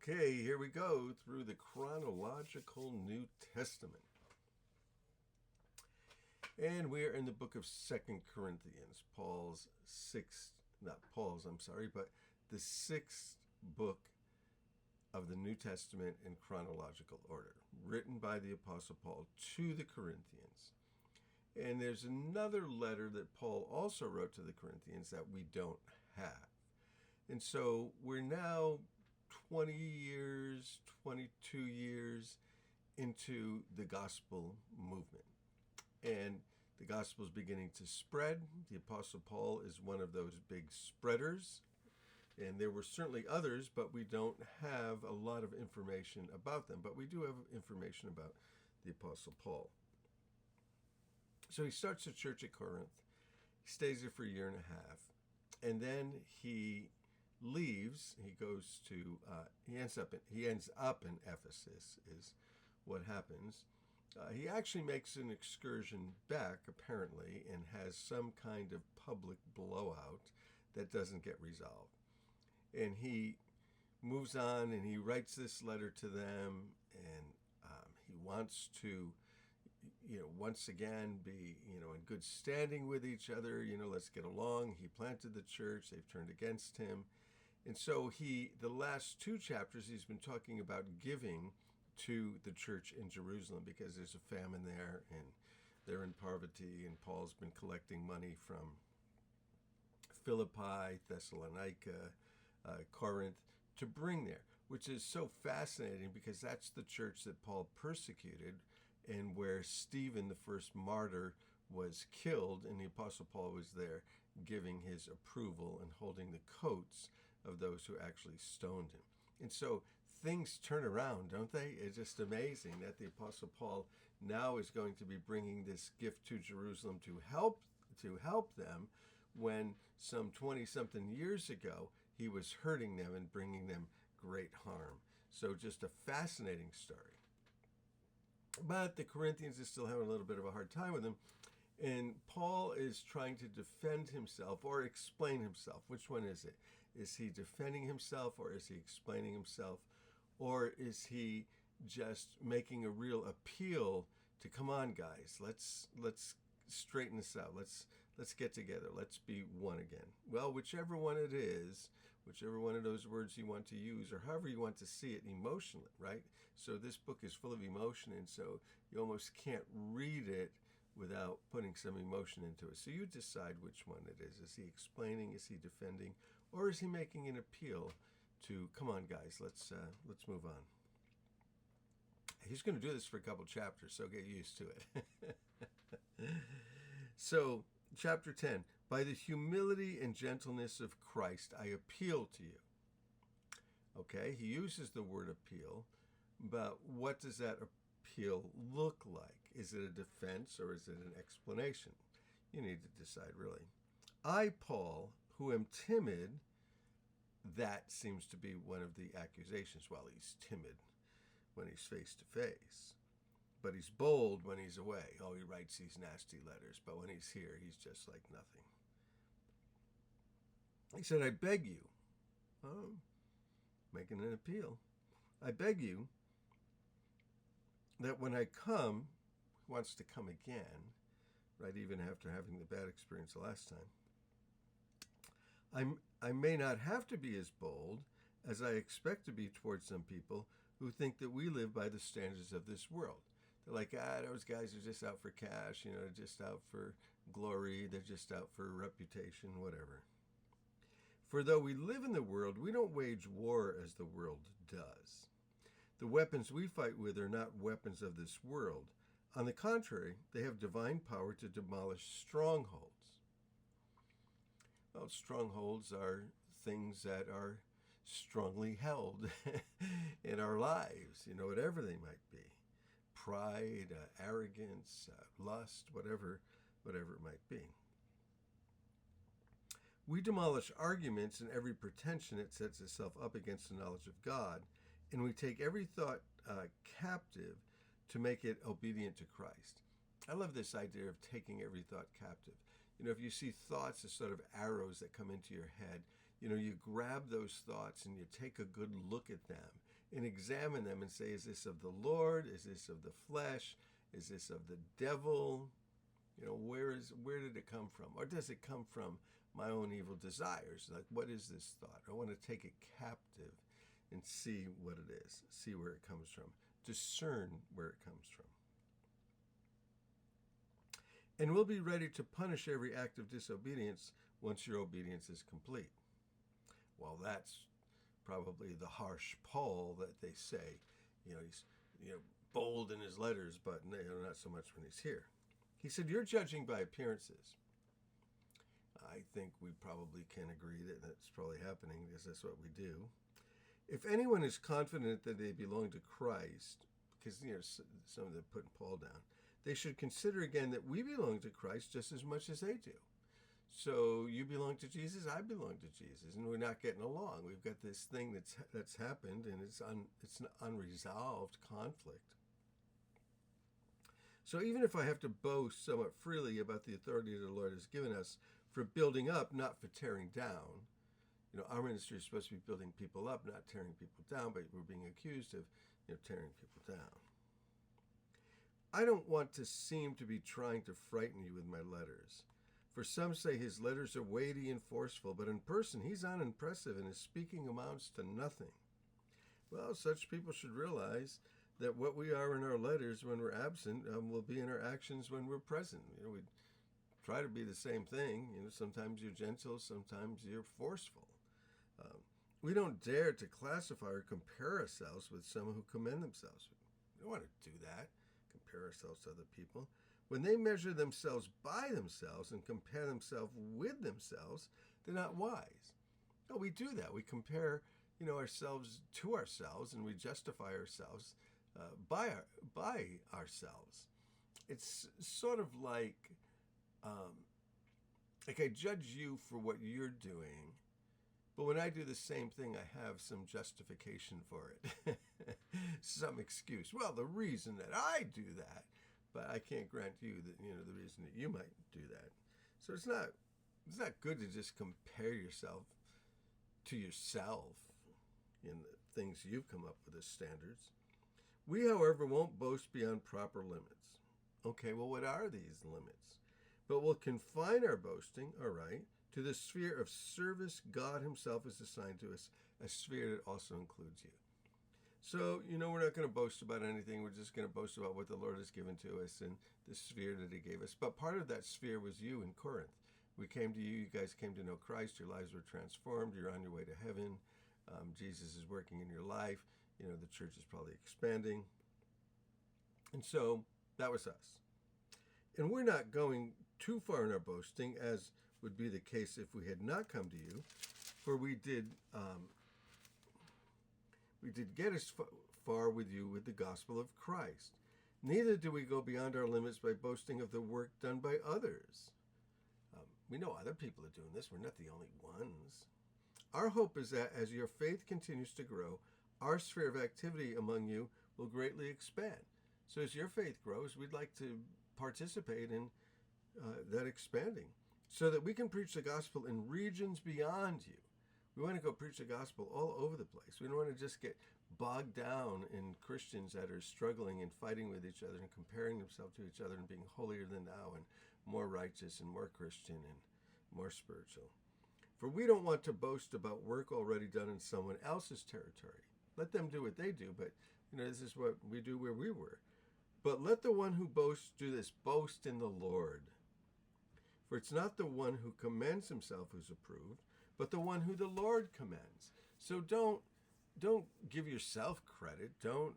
Okay, here we go through the chronological New Testament. And we are in the book of 2 Corinthians, the sixth book of the New Testament in chronological order, written by the Apostle Paul to the Corinthians. And there's another letter that Paul also wrote to the Corinthians that we don't have. And so we're now 20 years, 22 years into the gospel movement. And the gospel is beginning to spread. The Apostle Paul is one of those big spreaders. And there were certainly others, but we don't have a lot of information about them. But we do have information about the Apostle Paul. So he starts a church at Corinth. He stays there for a year and a half. And then he leaves. He goes to, he ends up in Ephesus is what happens. He actually makes an excursion back, apparently, and has some kind of public blowout that doesn't get resolved. And he moves on and he writes this letter to them, and he wants to, once again be, in good standing with each other. Let's get along. He planted the church. They've turned against him. And so the last two chapters, he's been talking about giving to the church in Jerusalem because there's a famine there and they're in poverty, and Paul's been collecting money from Philippi, Thessalonica, Corinth to bring there, which is so fascinating because that's the church that Paul persecuted and where Stephen, the first martyr, was killed, and the Apostle Paul was there giving his approval and holding the coats of those who actually stoned him. And so things turn around, don't they? It's just amazing that the Apostle Paul now is going to be bringing this gift to Jerusalem to help them when some 20-something years ago he was hurting them and bringing them great harm. So just a fascinating story. But the Corinthians is still having a little bit of a hard time with him. And Paul is trying to defend himself or explain himself. Which one is it? Is he defending himself or is he explaining himself? Or is he just making a real appeal to, come on, guys, let's straighten this out. Let's get together. Let's be one again. Well, whichever one it is, whichever one of those words you want to use, or however you want to see it emotionally, right? So this book is full of emotion, and so you almost can't read it without putting some emotion into it. So you decide which one it is. Is he explaining? Is he defending? Or is he making an appeal to, come on, guys, let's move on. He's going to do this for a couple chapters, so get used to it. So, chapter 10, by the humility and gentleness of Christ, I appeal to you. Okay, he uses the word appeal, but what does that appeal look like? Is it a defense or is it an explanation? You need to decide, really. I, Paul, who am timid, that seems to be one of the accusations. Well, he's timid when he's face to face, but he's bold when he's away. Oh, he writes these nasty letters, but when he's here, he's just like nothing. He said, I beg you, making an appeal, I beg you that when I come, he wants to come again, right, even after having the bad experience the last time, I may not have to be as bold as I expect to be towards some people who think that we live by the standards of this world. They're like, those guys are just out for cash, they're just out for glory, they're just out for reputation, whatever. For though we live in the world, we don't wage war as the world does. The weapons we fight with are not weapons of this world. On the contrary, they have divine power to demolish strongholds. Well, strongholds are things that are strongly held in our lives, whatever they might be. Pride, arrogance, lust, whatever it might be. We demolish arguments and every pretension that sets itself up against the knowledge of God, and we take every thought captive to make it obedient to Christ. I love this idea of taking every thought captive. If you see thoughts as sort of arrows that come into your head, You grab those thoughts and you take a good look at them and examine them and say, is this of the Lord? Is this of the flesh? Is this of the devil? Where did it come from? Or does it come from my own evil desires? Like, what is this thought? I want to take it captive and see what it is, see where it comes from, discern where it comes from. And we'll be ready to punish every act of disobedience once your obedience is complete. Well, that's probably the harsh Paul that they say. He's bold in his letters, but not so much when he's here. He said, you're judging by appearances. I think we probably can agree that that's probably happening because that's what we do. If anyone is confident that they belong to Christ, because some of them putting Paul down, they should consider again that we belong to Christ just as much as they do. So you belong to Jesus, I belong to Jesus, and we're not getting along. We've got this thing that's happened, and it's an unresolved conflict. So even if I have to boast somewhat freely about the authority the Lord has given us for building up, not for tearing down, our ministry is supposed to be building people up, not tearing people down, but we're being accused of tearing people down. I don't want to seem to be trying to frighten you with my letters. For some say his letters are weighty and forceful, but in person he's unimpressive and his speaking amounts to nothing. Well, such people should realize that what we are in our letters when we're absent will be in our actions when we're present. We try to be the same thing. Sometimes you're gentle, sometimes you're forceful. We don't dare to classify or compare ourselves with someone who commend themselves. We don't want to do that, compare ourselves to other people. When they measure themselves by themselves and compare themselves with themselves, they're not wise. No, we do that. We compare, ourselves to ourselves, and we justify ourselves by ourselves. It's sort of like I judge you for what you're doing, but when I do the same thing, I have some justification for it, some excuse. Well, the reason that I do that, but I can't grant you that the reason that you might do that. So it's not good to just compare yourself to yourself in the things you've come up with as standards. We, however, won't boast beyond proper limits. Okay, well, what are these limits? But we'll confine our boasting, all right, to the sphere of service God himself has assigned to us, a sphere that also includes you. So, we're not going to boast about anything. We're just going to boast about what the Lord has given to us and the sphere that he gave us. But part of that sphere was you in Corinth. We came to you. You guys came to know Christ. Your lives were transformed. You're on your way to heaven. Jesus is working in your life. The church is probably expanding. And so that was us. And we're not going too far in our boasting, as would be the case if we had not come to you, for we did get as far with you with the gospel of Christ. Neither do we go beyond our limits by boasting of the work done by others. We know other people are doing this. We're not the only ones. Our hope is that as your faith continues to grow, our sphere of activity among you will greatly expand. So as your faith grows, we'd like to participate in that expanding so that we can preach the gospel in regions beyond you. We want to go preach the gospel all over the place. We don't want to just get bogged down in Christians that are struggling and fighting with each other and comparing themselves to each other and being holier than thou and more righteous and more Christian and more spiritual. For we don't want to boast about work already done in someone else's territory. Let them do what they do, but this is what we do where we were. But let the one who boasts do this, boast in the Lord. For it's not the one who commends himself who's approved, but the one who the Lord commends. So don't give yourself credit. Don't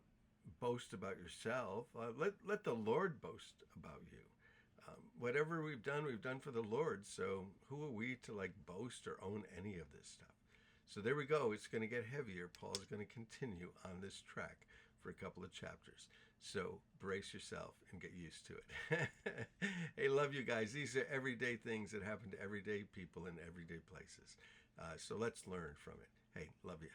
boast about yourself. Let the Lord boast about you. Whatever we've done for the Lord. So who are we to boast or own any of this stuff? So there we go. It's going to get heavier. Paul's going to continue on this track for a couple of chapters. So brace yourself and get used to it. Hey, love you guys. These are everyday things that happen to everyday people in everyday places. So let's learn from it. Hey, love you.